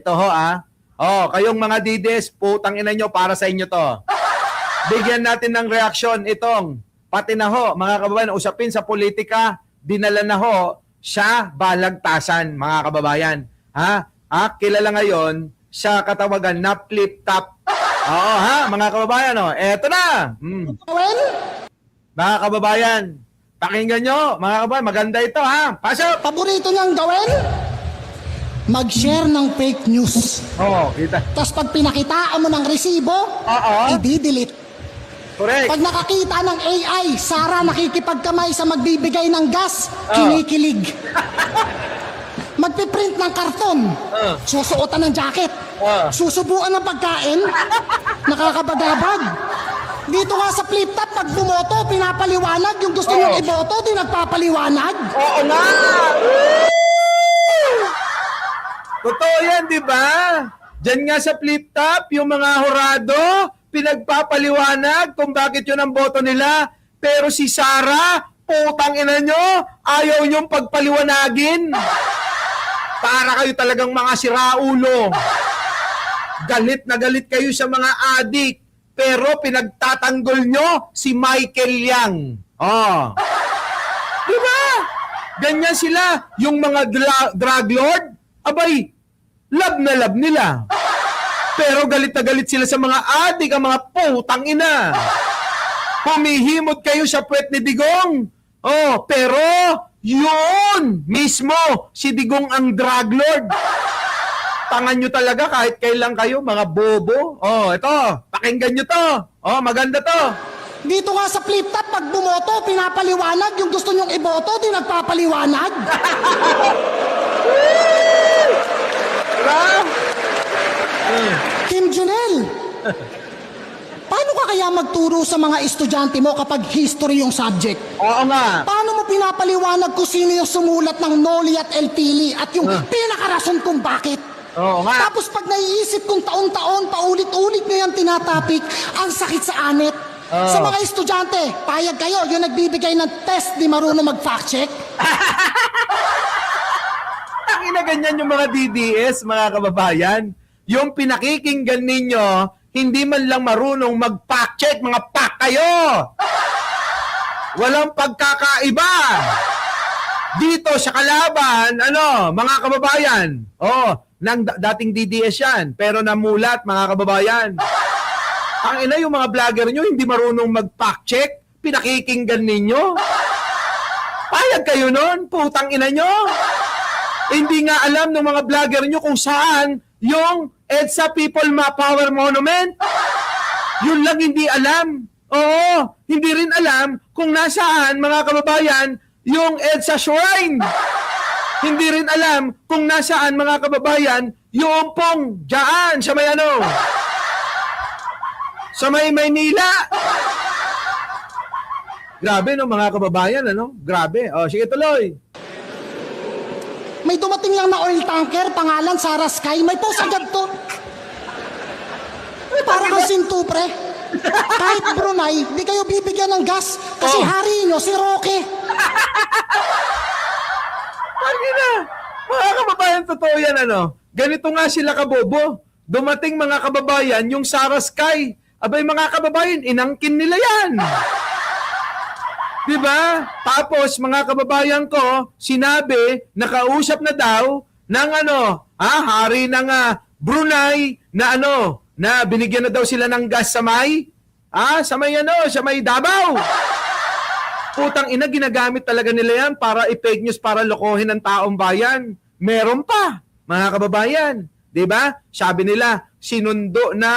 Ito ho Oh, kayong mga DDS, putang ina nyo, para sa inyo to. Bigyan natin ng reaksyon itong, pati na ho, mga kababayan, usapin sa politika, dinala na ho siya balagtasan, mga kababayan. Kilala ngayon sa katawagan na flip-top. Oo mga kababayan, eto na. Mga kababayan, pakinggan nyo, mga kababayan, maganda ito Pasok! Paborito niyang gawin? Mag-share ng fake news. Kita. Tapos pag pinakitaan mo ng resibo, i-delete. Correct. Pag nakakita ng AI, Sara nakikipagkamay sa magbibigay ng gas, kinikilig. Magpiprint ng karton, susuotan ng jacket, susubuan ng pagkain, nakakabagabag. Dito nga sa flip-top, pag bumoto, pinapaliwanag. Yung gusto niyong iboto, di nagpapaliwanag. Oo nga! Totoo yan, di ba? Diyan nga sa flip-top, yung mga horado, pinagpapaliwanag kung bakit yun ang boto nila. Pero si Sara, putang ina nyo, ayaw nyong pagpaliwanagin. Para kayo talagang mga siraulo. Galit na galit kayo sa mga adik. Pero pinagtatanggol nyo si Michael Yang. Diba? Ganyan sila. Yung mga drug lord, abay, love na love nila. Pero galit na galit sila sa mga adik, ang mga putang ina. Humihimot kayo sa puwet ni Digong. Pero yun mismo, si Digong ang drug lord. Tangan nyo talaga kahit kailan kayo, mga bobo. Ito, pakinggan nyo to. Maganda to. Dito nga sa flip-top, pag bumoto, pinapaliwanag. Yung gusto nyong iboto, di nagpapaliwanag. Kim Junel, paano ka kaya magturo sa mga estudyante mo kapag history yung subject? Oo nga. Paano mo pinapaliwanag kung sino yung sumulat ng Noli at El Pili at yung pinakarason kung bakit? Oo nga. Tapos pag naiisip kong taon-taon, paulit-ulit nyo yung tinatapik, ang sakit sa anit. Sa mga estudyante, payag kayo, yung nagbibigay ng test di marunong mag-fact check. Ang inaganyan yung mga DDS, mga kababayan. Yung pinakikinggan ninyo, hindi man lang marunong mag-fact check, mga pak kayo. Walang pagkakaiba. Dito sa kalaban, mga kababayan, ng dating DDS yan, pero namulat, mga kababayan. Ang ina, yung mga vlogger nyo, hindi marunong mag-fact check, pinakikinggan ninyo. Payag kayo nun, putang ina nyo. Hindi nga alam ng mga vlogger nyo kung saan yung EDSA People Power Monument. Yun lang hindi alam. Hindi rin alam kung nasaan, mga kababayan, yung EDSA Shrine. Hindi rin alam kung nasaan, mga kababayan, yung pong dyan sa may sa may Maynila. Grabe mga kababayan, Grabe. Sige tuloy. May dumating lang na oil tanker, pangalan Sara Sky, may post agad to. Para kang sintupre. Kahit Brunei, di kayo bibigyan ng gas kasi hari nyo si Roque. Mga kababayan, totoo yan, Ganito nga sila kabobo. Dumating, mga kababayan, yung Sara Sky. Abay, mga kababayan, inangkin nila yan. Diba? Tapos, mga kababayan ko, sinabi, nakausap na daw ng hari ng Brunei na na binigyan na daw sila ng gas sa may, sa may Davao. Putang ina, ginagamit talaga nila yan para i-fake news, para lokohin ang taong bayan. Meron pa, mga kababayan. Diba? Sabi nila, sinundo na,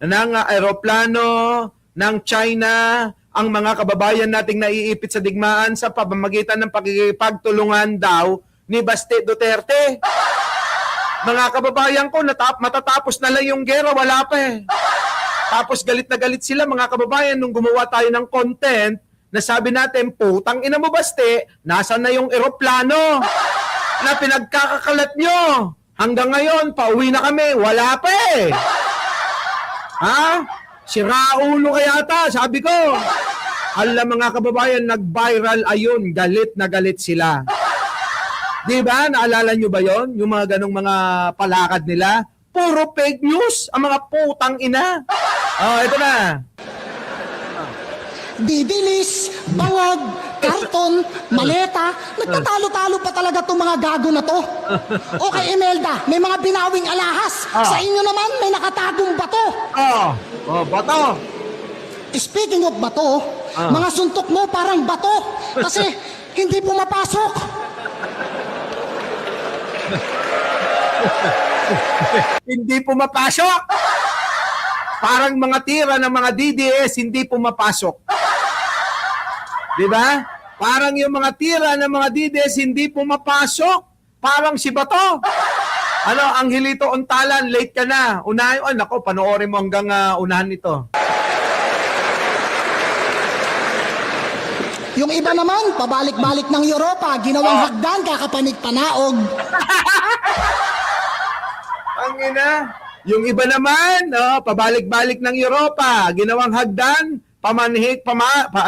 ng aeroplano ng China ang mga kababayan nating naiipit sa digmaan sa pamamagitan ng pagkikipagtulungan daw ni Baste Duterte. Mga kababayan ko, matatapos na lang yung gera, wala pa Tapos galit na galit sila, mga kababayan, nung gumawa tayo ng content na sabi natin, putang ina mo Baste, nasaan na yung eroplano na pinagkakakalat nyo? Hanggang ngayon, pauwi na kami, wala pa Siraulo kaya ata, sabi ko. Alam mga kababayan, nag-viral ayun, galit na galit sila. Di ba? Naalala nyo ba yon? Yung mga ganong mga palakad nila? Puro fake news ang mga putang ina. Oh, ito na. Bibilis, bangag, karton, maleta, nagtatalo-talo pa talaga itong mga gago na to. Okay, Imelda, may mga binawing alahas. Sa inyo naman, may nakatagong bato. Bato. Speaking of bato, mga suntok mo parang bato. Kasi hindi pumapasok. Hindi pumapasok. Parang mga tira ng mga DDS, hindi pumapasok. Di ba? Parang yung mga tira ng mga DDS, hindi pumapasok. Parang si Bato. Ano, Angelito Ontalan, late ka na. Unahin, nako, panoorin mo hanggang unahan ito. Yung iba naman, pabalik-balik ng Europa, ginawang hagdan, kakapanig-panaog. Ang ina. Yung iba naman, pabalik-balik ng Europa, ginawang hagdan, pamanik, panaog.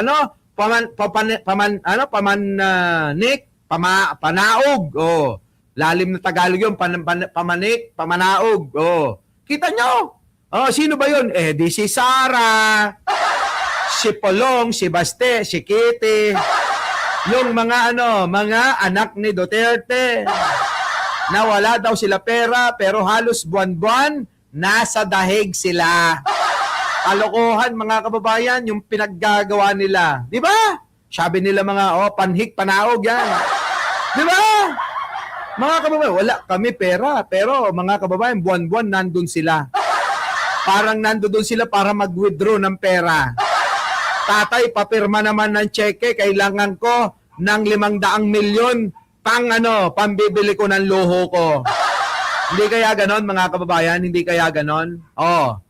Lalim na Tagalog yun, pamanik, pamanaog. Kita nyo? Sino ba yun? Di si Sara, si Polong, si Baste, si Kitty, yung mga mga anak ni Duterte. Na wala daw sila pera, pero halos buwan-buwan, nasa dahig sila. Kalokohan, mga kababayan, yung pinaggagawa nila. Di ba? Sabi nila mga, panhik, panaog yan. Di ba? Mga kababayan, wala kami pera, pero mga kababayan, buwan-buwan, nandun sila. Parang nandun sila para mag-withdraw ng pera. Tatay, papirma naman ng cheque, kailangan ko ng 500 milyon pambibili ko ng luho ko. Hindi kaya ganon, mga kababayan? Hindi kaya ganon?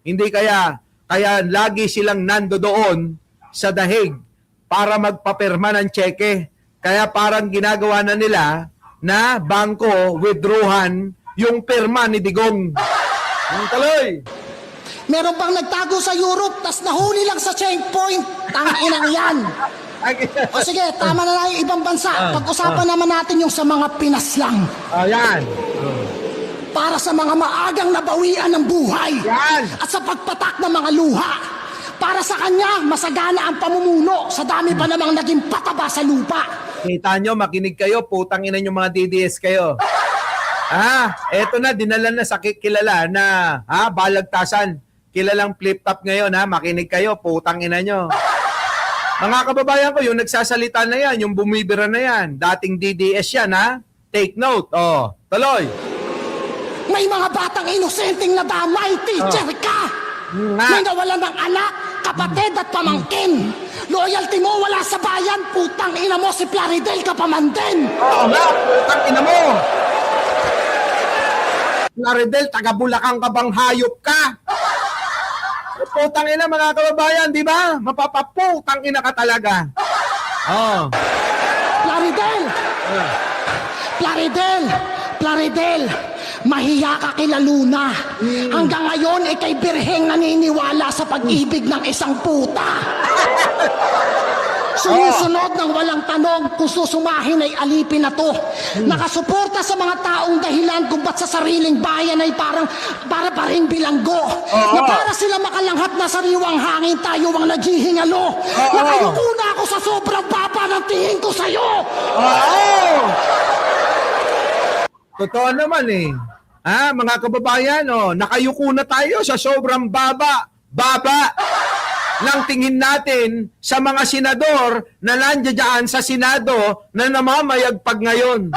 Hindi kaya. Kaya lagi silang nandoon sa dahig para magpapirma ng cheque. Kaya parang ginagawa na nila na bangko, withdrawhan, yung pirma ni Digong. Yung tuloy. Meron pang nagtago sa Europe, tas nahuli lang sa checkpoint. Tanginang yan. O sige, tama na lang yung ibang bansa. Pag-usapan naman natin yung sa mga Pinas lang. Yan. Para sa mga maagang nabawian ng buhay. Yan. At sa pagpatak ng mga luha. Para sa kanya, masagana ang pamumuno sa dami pa namang naging pataba sa lupa. Kita nyo, makinig kayo, putang ina yung mga DDS kayo. Eto na, dinala na sa kilala na, balagtasan. Kilalang flip-top ngayon, makinig kayo, putang ina nyo. Mga kababayan ko, yung nagsasalita na yan, yung bumibira na yan, dating DDS yan, Take note, tuloy. May mga batang inosenteng nadamay, teacher ka! May nawalan ng anak, kapatid at pamangkin. Loyalty mo wala sa bayan, putang ina mo si Plaridel ka pamandin. Oo nga, putang ina mo. Plaridel, taga Bulacan ka bang hayop ka? Putang ina, mga kababayan, di ba? Mapapaputang ina ka talaga. Plaridel! Plaridel! Mahiya ka kila Luna. Hanggang ngayon, kay Birheng naniniwala sa pag-ibig ng isang puta. Sumusunod ng walang tanong kung susumahin ay alipin na to. Nakasuporta sa mga taong dahilan kung ba't sa sariling bayan ay para pa rin bilanggo. Na para sila makalanghap na sariwang hangin, tayo ang naghihingalo. Nakayuko na ako sa sobrang baba ng tingin ko sa'yo. Totoo naman mga kababayan, nakayuko na tayo sa sobrang baba ng tingin natin sa mga senador na nandiyan sa Senado na namamayagpag ngayon.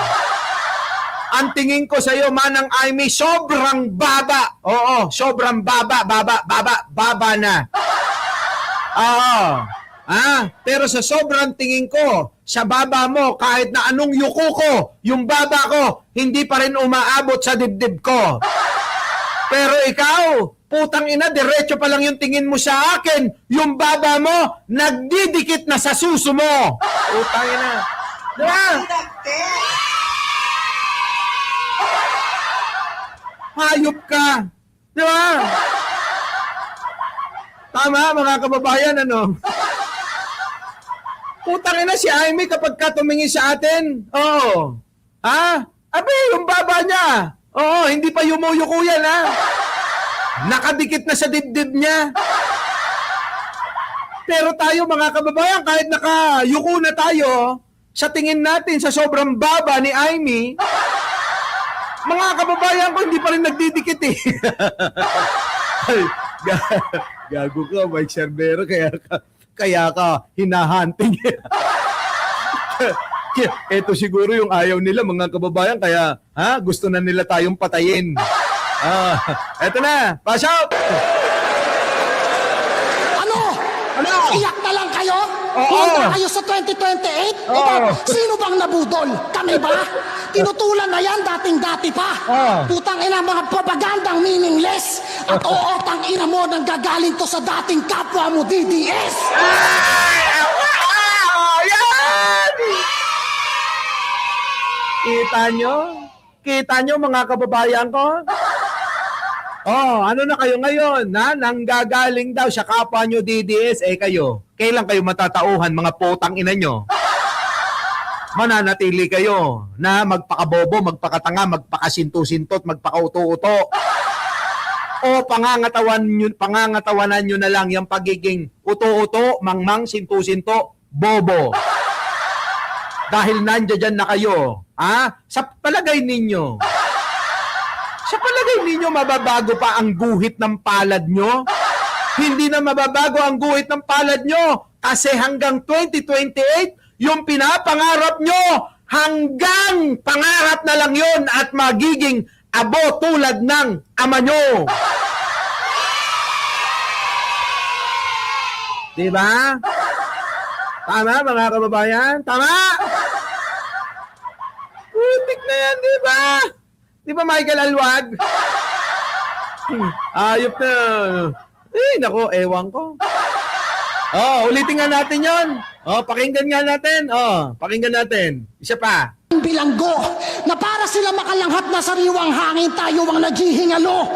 Ang tingin ko sa iyo, Manang Aimee, sobrang baba. Oo, sobrang baba na. Pero sa sobrang tingin ko, sa baba mo, kahit na anong yuko ko, yung baba ko, hindi pa rin umaabot sa dibdib ko. Pero ikaw, putang ina, diretso pa lang yung tingin mo sa akin, yung baba mo, nagdidikit na sa suso mo. Putang ina. Diba? Hayop ka. Diba? Tama, mga kababayan, Putang ina si Aimee kapag ka tumingin sa atin. Abe, yung baba niya. Oo, hindi pa yumuyuko yan, ha? Nakadikit na sa dibdib niya. Pero tayo, mga kababayan, kahit nakayuko na tayo, sa tingin natin sa sobrang baba ni Amy, mga kababayan ko, hindi pa rin nagdidikit eh. Ay, gago ka, Mike Cerbero, kaya ka hinahunting. Ito siguro yung ayaw nila, mga kababayan, kaya gusto na nila tayong patayin. Eto na, pass out! Ano? Iyak na lang kayo? Oo. Handa kayo sa 2028? Oo. Aba, sino bang nabudol? Kami ba? Tinutulan na yan dating-dati pa. Oo. Putang ina, mga propagandang meaningless. At oo, tang ina mo, nang gagaling to sa dating kapwa mo, DDS. Yan! Kita nyo mga kababayan ko? Ano na kayo ngayon? Nanggagaling daw sa kapwa nyo DDS. Kayo, kailan kayo matatauhan mga potang ina nyo? Mananatili kayo na magpakabobo, magpakatanga, magpakasinto-sintot, magpakauto-uto. O pangangatawanan nyo na lang yung pagiging uto-uto, mangmang, sinto-sinto, bobo. Dahil nandiyan na kayo, sa palagay ninyo, mababago pa ang guhit ng palad nyo? Hindi na mababago ang guhit ng palad nyo kasi hanggang 2028, yung pinapangarap nyo, hanggang pangarap na lang yon at magiging abo tulad ng ama nyo. Diba? Tama, mga kababayan? Tama? Putik na yan, diba? Diba, Michael Alwag? Ayop na. Nako, ewan ko. Ulitin nga natin yon. Pakinggan nga natin. Pakinggan natin. Isa pa. Bilanggo na para sila makalanghap na sariwang hangin, tayo ang naghihingalo.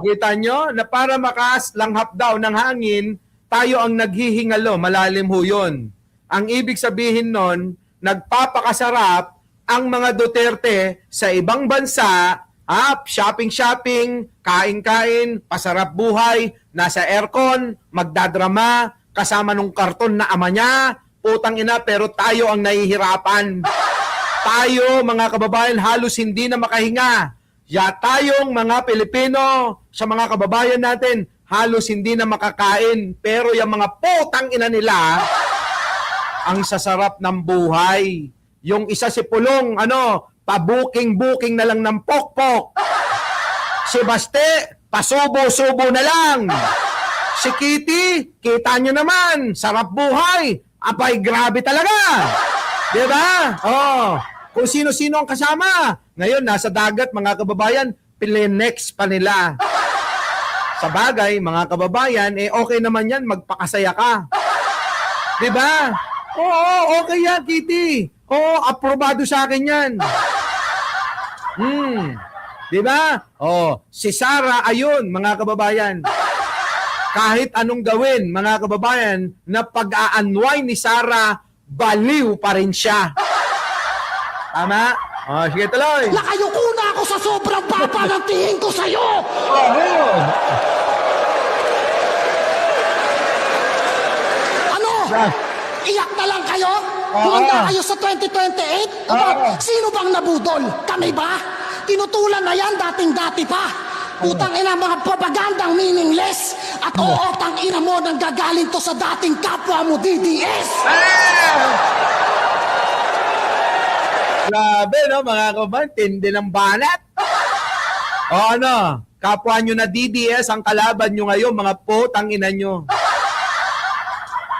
Kita nyo? Na para makalanghap daw ng hangin, tayo ang naghihingalo. Malalim ho yun. Ang ibig sabihin nun, nagpapakasarap ang mga Duterte sa ibang bansa, shopping-shopping, kain-kain, pasarap buhay, nasa aircon, magdadrama, kasama nung karton na ama niya, putang ina, pero tayo ang nahihirapan. Tayo, mga kababayan, halos hindi na makahinga. Tayong mga Pilipino, sa mga kababayan natin, halos hindi na makakain. Pero yung mga putang ina nila, ang sasarap ng buhay. Yung isa si Pulong, pabuking-buking na lang ng pokpok. Si Baste, pasubo-subo na lang. Si Kitty, kita nyo naman, sarap buhay. Abay, grabe talaga. Diba? Kung sino-sino ang kasama. Ngayon, nasa dagat, mga kababayan, pilinex pa nila. Sa bagay, mga kababayan, okay naman yan, magpakasaya ka. Diba? Oo, okay yan, Kitty. Aprobado sa akin yan. Diba? Si Sarah, ayun, mga kababayan. Kahit anong gawin, mga kababayan, na pag-aanway ni Sarah, baliw pa rin siya. Tama? Sige, tuloy. Nakayuko na ako sa sobrang papa ng tingin ko sa'yo. Ano? Iyak na lang kayo? Handa kayo sa 2028? Aba, sino bang nabudol? Kami ba? Tinutulan na yan dating-dati pa. Putang ina, mga propagandang meaningless. At oo, tang ina mo, nang gagaling to sa dating kapwa mo, DDS. Grabe, no, mga kababayan, tindi ng banat. Kapwa nyo na DDS, ang kalaban nyo ngayon, mga putang ina nyo.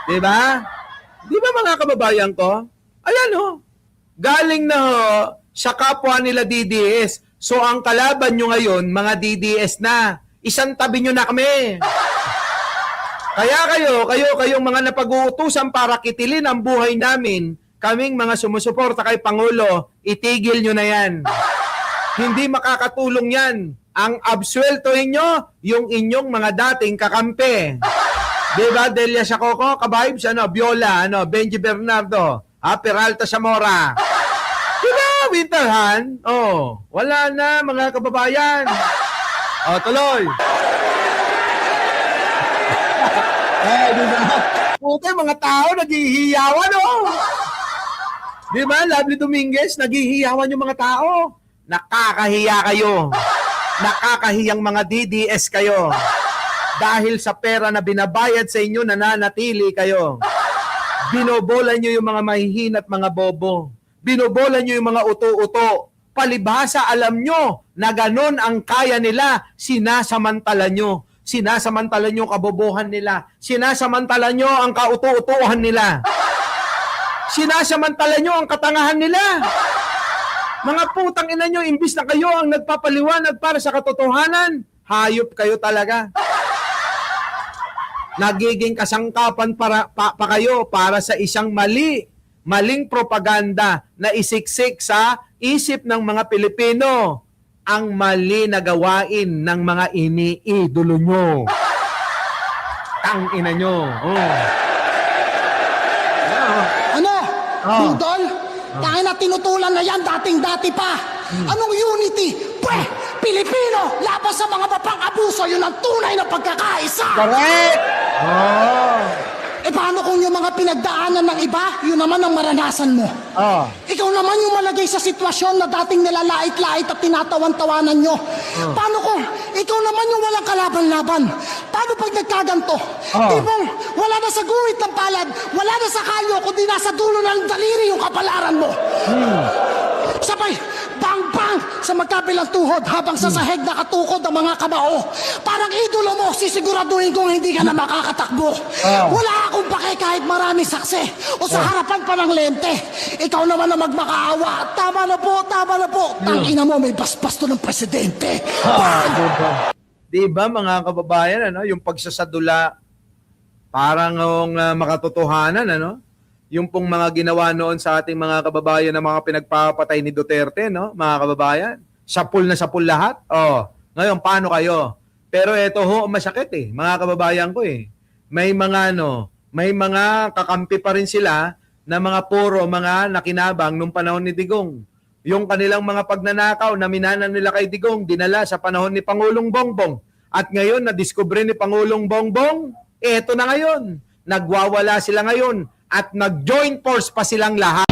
Diba? Diba, mga kababayan ko? Ayan, galing na sa kapwa nila DDS. So, ang kalaban nyo ngayon, mga DDS na, isang tabi nyo na kami. Kaya kayong mga napag-uutusan para kitilin ang buhay namin, kaming mga sumusuporta kay Pangulo, itigil nyo na yan. Hindi makakatulong yan. Ang absueltohin nyo, yung inyong mga dating kakampi. Diba, Delia Siacoco, Kabibes, Viola, Benji Bernardo, Peralta Zamora. Diba, Winterhan, wala na mga kababayan. Tuloy. Di ba? Puta, mga tao naghihiyawan, Di ba, Lovely Dominguez, naghihiyawan yung mga tao. Nakakahiya kayo. Nakakahiyang mga DDS kayo. Dahil sa pera na binabayad sa inyo, nananatili kayo. Binobola nyo yung mga mahihina at mga bobo. Binobola nyo yung mga uto-uto. Palibhasa, alam nyo na ganon ang kaya nila, sinasamantala nyo. Sinasamantala nyo kabobohan nila. Sinasamantala nyo ang kauto-utuhan nila. Sinasamantala nyo ang katangahan nila. Mga putang ina nyo, imbis na kayo ang nagpapaliwanag para sa katotohanan, hayop kayo talaga. Nagiging kasangkapan pa kayo para sa isang maling propaganda na isiksik sa isip ng mga Pilipino ang mali na gawain ng mga iniidolo nyo. Tang ina nyo. Ano? Budol? Dahil na tinutulan na yan dating-dati pa. Anong unity? Pwe! Pilipino! Laban sa mga mapang-abuso, yun ang tunay na pagkakaisa! Correct! Paano kung yung mga pinagdaanan ng iba, yun naman ang maranasan mo? Ikaw naman yung malagay sa sitwasyon na dating nilalait-lait at tinatawan-tawanan nyo. Paano kung ikaw naman yung walang kalaban-laban? Paano pag nagkaganto? Tipong wala na sa guhit ng palad, wala na sa kalyo, kundi nasa dulo ng daliri yung kapalaran mo. Sabay, bang-bang sa magkabilang tuhod habang sa sahig nakatukod ang mga kamao. Parang idolo mo, sisiguraduhin kong hindi ka na makakatakbo. Wala akong pake kahit marami saksi o sa harapan pa ng lente. Ikaw naman na magmakaawa. Tama na po, tama na po. Tangina mo, may basbas to ng presidente. Diba mga kababayan, yung pagsasadula parang makatotohanan, yung pong mga ginawa noon sa ating mga kababayan na mga pinagpapatay ni Duterte, mga kababayan. Sapul na sapul lahat. Ngayon, paano kayo? Pero eto masakit mga kababayan ko May mga may mga kakampi pa rin sila na mga puro mga nakinabang nung panahon ni Digong. Yung kanilang mga pagnanakaw na minanan nila kay Digong, dinala sa panahon ni Pangulong Bongbong. At ngayon, nadiskubre ni Pangulong Bongbong, eto na ngayon. Nagwawala sila ngayon at nag-joint force pa silang lahat.